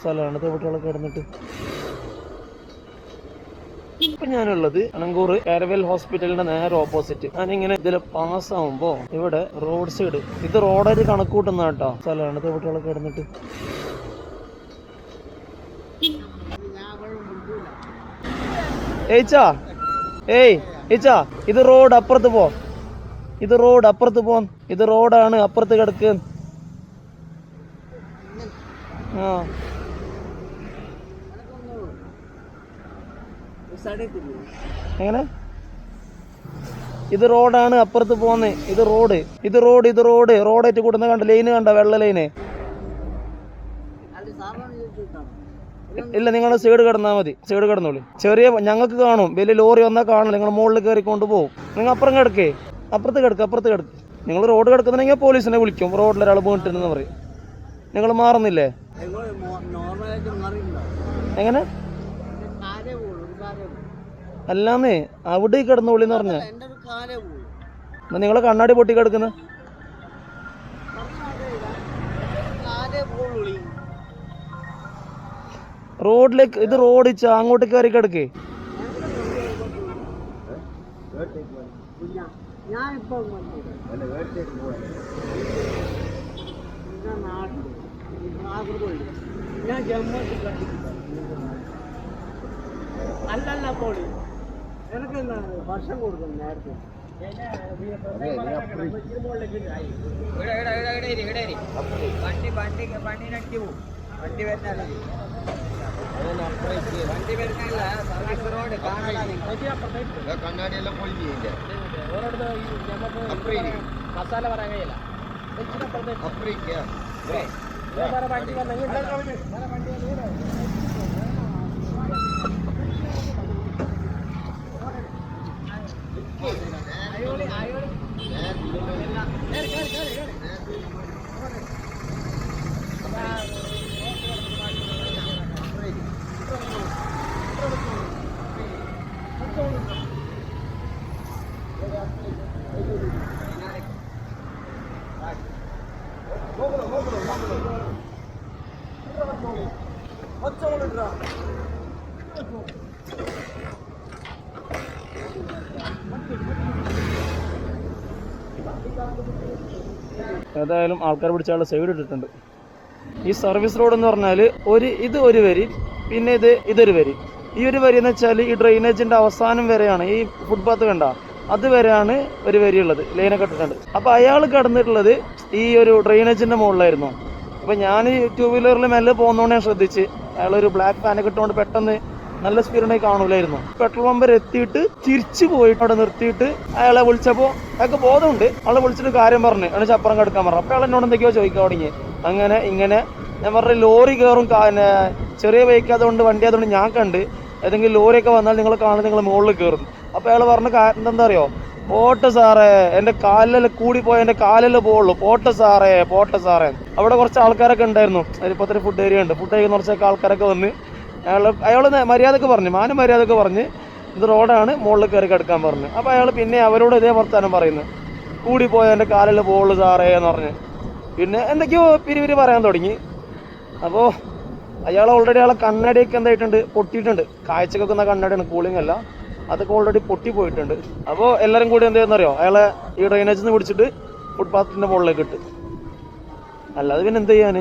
സ്ഥലമാണ് കുട്ടികളൊക്കെ കിടന്നിട്ട്. ഇപ്പൊ ഞാനുള്ളത് അണങ്കൂർ കാരവൽ ഹോസ്പിറ്റലിന്റെ നേരെ ഓപ്പോസിറ്റ്. ഞാനിങ്ങനെ ഇതിൽ പാസ്സാവുമ്പോ ഇവിടെ റോഡ് സൈഡ് ഇത് റോഡായിട്ട് കണക്കൂട്ടുന്ന കേട്ടോ സ്ഥലമാണ് കുട്ടികളൊക്കെ കിടന്നിട്ട്. ഏച്ചാ ഏച്ചാ ഇത് റോഡ് അപ്പുറത്ത് പോ, ഇത് റോഡ് അപ്പുറത്ത് പോ, ഇത് റോഡാണ് അപ്പുറത്ത് കിടക്ക്. ആ എങ്ങനെ ഇത് റോഡാണ് അപ്പുറത്ത് പോന്നെ, ഇത് റോഡ് ഇത് റോഡ് ഇത് റോഡ് റോഡായിട്ട് കൂടുന്ന കണ്ട ലൈന് കണ്ട വെള്ള ലൈന്. ഇല്ല നിങ്ങൾ സൈഡ് കിടന്നാൽ മതി, സൈഡ് കിടന്നോളൂ. ചെറിയ ഞങ്ങൾക്ക് കാണും, വലിയ ലോറി വന്നാൽ കാണില്ല, നിങ്ങൾ മുകളിൽ കയറി കൊണ്ടുപോകും. നിങ്ങൾ അപ്പുറം കിടക്കേ, അപ്പുറത്ത് കിടക്ക്, അപ്പുറത്ത് കിടക്ക്. നിങ്ങൾ റോഡ് കിടക്കുന്നുണ്ടെങ്കിൽ പോലീസിനെ വിളിക്കും, റോഡിൽ ഒരാൾ വീണിട്ടെന്ന് പറയും. നിങ്ങൾ മാറുന്നില്ലേ? എങ്ങനെ അല്ലാന്നേ അവിടെ കിടന്നോളിന്ന് പറഞ്ഞ നിങ്ങളെ കണ്ണാടി പൊട്ടി കിടക്കുന്ന റോഡിലേക്ക്. ഇത് റോഡിച്ച അങ്ങോട്ട് കയറി കിടക്കേ. അല്ലല്ല പോളി എനിക്ക് വർഷം കൊടുക്കും നേരത്തെ വണ്ടി വണ്ടി വണ്ടിനട്ടി പോവും. വണ്ടി വരുന്നല്ല വണ്ടി വരുന്നില്ല സർവീസ് റോഡ് കണ്ണാടിയെല്ലാം പൊളിഞ്ഞില്ല. മസാല പറയാൻ കഴിയില്ല. വണ്ടി വന്നെങ്കിൽ ഏതായാലും ആൾക്കാർ പിടിച്ചാൽ സൈഡ് ഇട്ടിട്ടുണ്ട്. ഈ സർവീസ് റോഡ് എന്ന് പറഞ്ഞാൽ ഇത് ഒരു വരി, പിന്നെ ഇതൊരു വരി. ഈ ഒരു വരി എന്ന് വെച്ചാൽ ഈ ഡ്രെയിനേജിന്റെ അവസാനം വരെയാണ്, ഈ ഫുട്പാത്ത് കണ്ട അത് വരെയാണ് ഒരു വരി ഉള്ളത്, ലൈനൊക്കെ ഇട്ടിട്ടുണ്ട്. അപ്പോൾ അയാൾ കിടന്നിട്ടുള്ളത് ഈ ഒരു ഡ്രെയിനേജിന്റെ മുകളിലായിരുന്നു. അപ്പോൾ ഞാൻ ഈ 2 വീലറിൽ മെല്ലെ പോകുന്നതുകൊണ്ട് ഞാൻ ശ്രദ്ധിച്ച് അയാളൊരു ബ്ലാക്ക് പാനൊക്കെ ഇട്ടുകൊണ്ട് പെട്ടെന്ന് നല്ല സ്പീഡിനായി കാണൂലായിരുന്നു. പെട്രോൾ പമ്പ് എത്തിയിട്ട് തിരിച്ചു പോയിട്ട് അവിടെ നിർത്തിയിട്ട് അയാളെ വിളിച്ചപ്പോൾ അയാൾക്ക് ബോധമുണ്ട്. ആളെ വിളിച്ചിട്ട് കാര്യം പറഞ്ഞു, എന്നുവെച്ചാൽ അപ്പുറം കിടക്കാൻ പറഞ്ഞു. അപ്പോൾ അയാൾ എന്നോട് എന്തൊക്കെയോ ചോദിക്കാൻ തുടങ്ങി. അങ്ങനെ ഇങ്ങനെ ഞാൻ പറഞ്ഞു ലോറി കയറും, ചെറിയ ബൈക്ക് അതുകൊണ്ട് വണ്ടി അതുകൊണ്ട് ഞാൻ കണ്ട് ഏതെങ്കിലും ലോറിയൊക്കെ വന്നാൽ നിങ്ങൾ കാണുന്നത് നിങ്ങൾ മുകളിൽ കയറും. അപ്പോൾ അയാൾ പറഞ്ഞ എന്താ അറിയോ, പോട്ടെ സാറേ എൻ്റെ കാലിലെല്ലാം കൂടിപ്പോയ എൻ്റെ കാലിലെ പോകുള്ളൂ, പോട്ടെ സാറേ പോട്ടെ സാറേ. അവിടെ കുറച്ച് ആൾക്കാരൊക്കെ ഉണ്ടായിരുന്നു, ഇപ്പോൾ തന്നെ ഫുഡ് ഏരിയ ഉണ്ട്, ഫുഡ് കഴിക്കുന്ന കുറച്ചൊക്കെ ആൾക്കാരൊക്കെ വന്ന് അയാൾ മര്യാദക്ക് പറഞ്ഞു, മാനം മര്യാദക്ക് പറഞ്ഞ് ഇത് റോഡാണ് മുകളിൽ കയറി കിടക്കാൻ പറഞ്ഞു. അപ്പോൾ അയാൾ പിന്നെ അവരോട് ഇതേ വർത്താനം പറയുന്നത്, കൂടിപ്പോയ എൻ്റെ കാലിൽ പോകുള്ളൂ സാറേ എന്ന് പറഞ്ഞ് പിന്നെ എന്തൊക്കെയോ പിരിവിരി പറയാൻ തുടങ്ങി. അപ്പോൾ അയാൾ ഓൾറെഡി അയാളെ കണ്ണടിയൊക്കെ എന്തായിട്ടുണ്ട്, പൊട്ടിയിട്ടുണ്ട്. കാഴ്ചക്ക് വെക്കുന്ന കണ്ണടിയാണ്, കൂളിംഗ് അല്ല, അതൊക്കെ ഓൾറെഡി പൊട്ടിപ്പോയിട്ടുണ്ട്. അപ്പോൾ എല്ലാവരും കൂടി എന്ത് ചെയ്യുന്നറിയോ, അയാളെ ഈ ഡ്രെയിനേജിൽ നിന്ന് പിടിച്ചിട്ട് ഫുട്പാത്തിൻ്റെ മുകളിലേക്ക് ഇട്ട്. അല്ലാതെ പിന്നെ എന്ത് ചെയ്യാൻ?